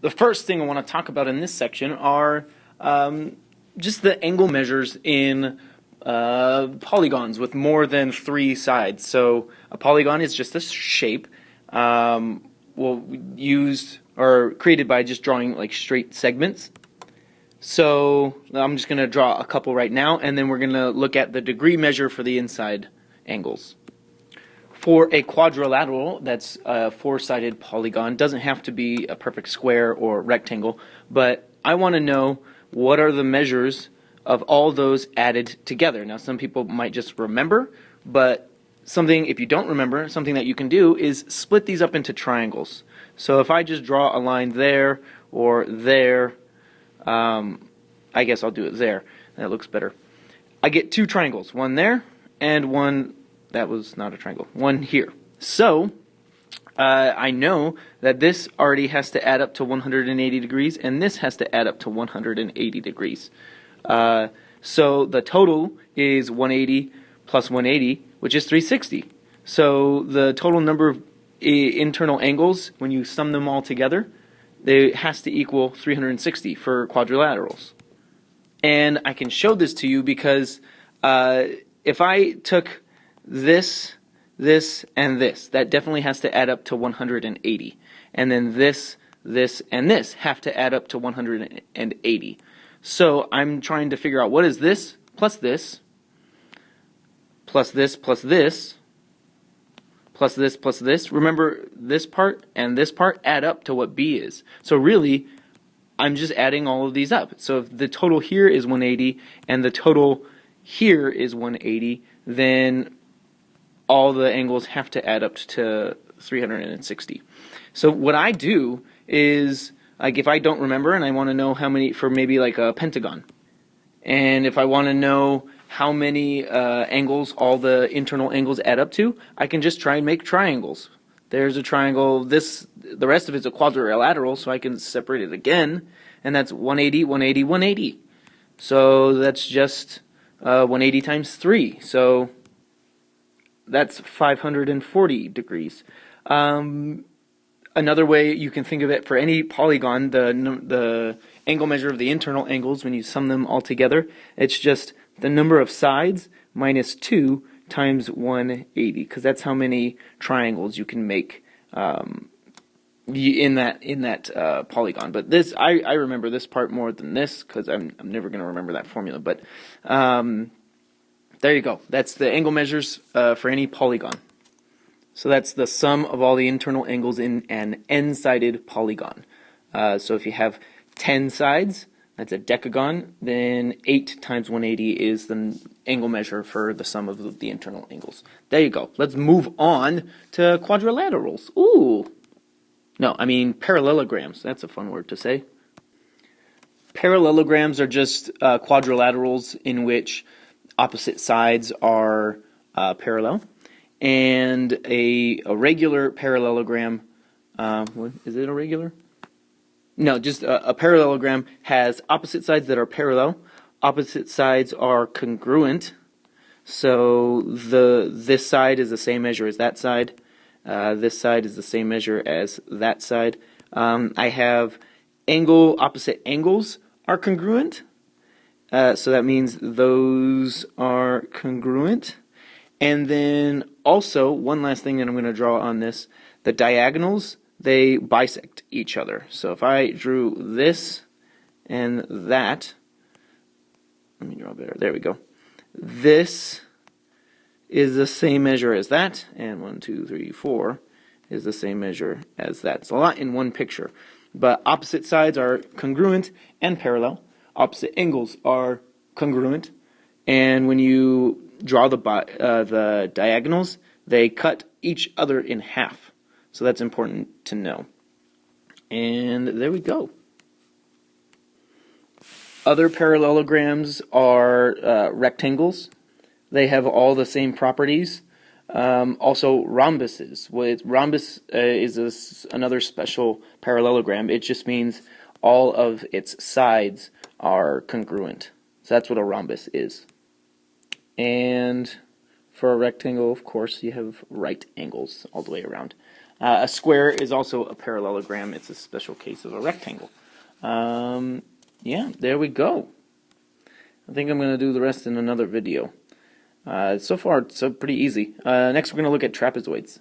the first thing I want to talk about in this section are just the angle measures in polygons with more than 3 sides. So a polygon is just a shape used or created by just drawing like straight segments. So I'm just going to draw a couple right now, and then we're going to look at the degree measure for the inside angles. For a quadrilateral, that's a 4-sided polygon, doesn't have to be a perfect square or rectangle, but I want to know what are the measures of all those added together. Now some people might just remember, but if you don't remember, something that you can do is split these up into triangles. So if I just draw a line there or there, I guess I'll do it there. That looks better. I get 2 triangles, one there and one, that was not a triangle, one here. So I know that this already has to add up to 180 degrees and this has to add up to 180 degrees. So the total is 180 plus 180, which is 360. So the total number of internal angles, when you sum them all together, it has to equal 360 for quadrilaterals. And I can show this to you because if I took this, and this, that definitely has to add up to 180. And then this, and this have to add up to 180. So I'm trying to figure out what is this, plus this, plus this, plus this, plus this, plus this. Remember, this part and this part add up to what B is. So really, I'm just adding all of these up. So if the total here is 180 and the total here is 180, then all the angles have to add up to 360. So what I do is, like, if I don't remember and I want to know how many for maybe like a pentagon, and if I want to know how many angles all the internal angles add up to, I can just try and make triangles. There's a triangle, the rest of it's a quadrilateral, so I can separate it again, and that's 180, 180, 180. So that's just 180 times 3, so that's 540 degrees. Another way you can think of it for any polygon, the angle measure of the internal angles, when you sum them all together, it's just the number of sides minus 2 times 180, because that's how many triangles you can make in that polygon. But this, I remember this part more than this, because I'm never going to remember that formula. But there you go. That's the angle measures for any polygon. So that's the sum of all the internal angles in an n-sided polygon. So if you have 10 sides, that's a decagon, then 8 times 180 is the angle measure for the sum of the internal angles. There you go. Let's move on to quadrilaterals. Ooh! No, I mean parallelograms. That's a fun word to say. Parallelograms are just quadrilaterals in which opposite sides are parallel. And a regular parallelogram, is it a regular? No, just a parallelogram has opposite sides that are parallel. Opposite sides are congruent. So this side is the same measure as that side. This side is the same measure as that side. I have opposite angles are congruent. So that means those are congruent. And then also, one last thing that I'm going to draw on this, the diagonals, they bisect each other. So if I drew this and that, let me draw better, there we go. This is the same measure as that, and 1, 2, 3, 4 is the same measure as that. It's a lot in one picture. But opposite sides are congruent and parallel. Opposite angles are congruent. And when you draw the diagonals, they cut each other in half. So that's important to know. And there we go. Other parallelograms are rectangles. They have all the same properties. Also rhombuses. Rhombus is another special parallelogram. It just means all of its sides are congruent. So that's what a rhombus is. And for a rectangle, of course, you have right angles all the way around. A square is also a parallelogram. It's a special case of a rectangle. Yeah, there we go. I think I'm going to do the rest in another video. So far, it's pretty easy. Next, we're going to look at trapezoids.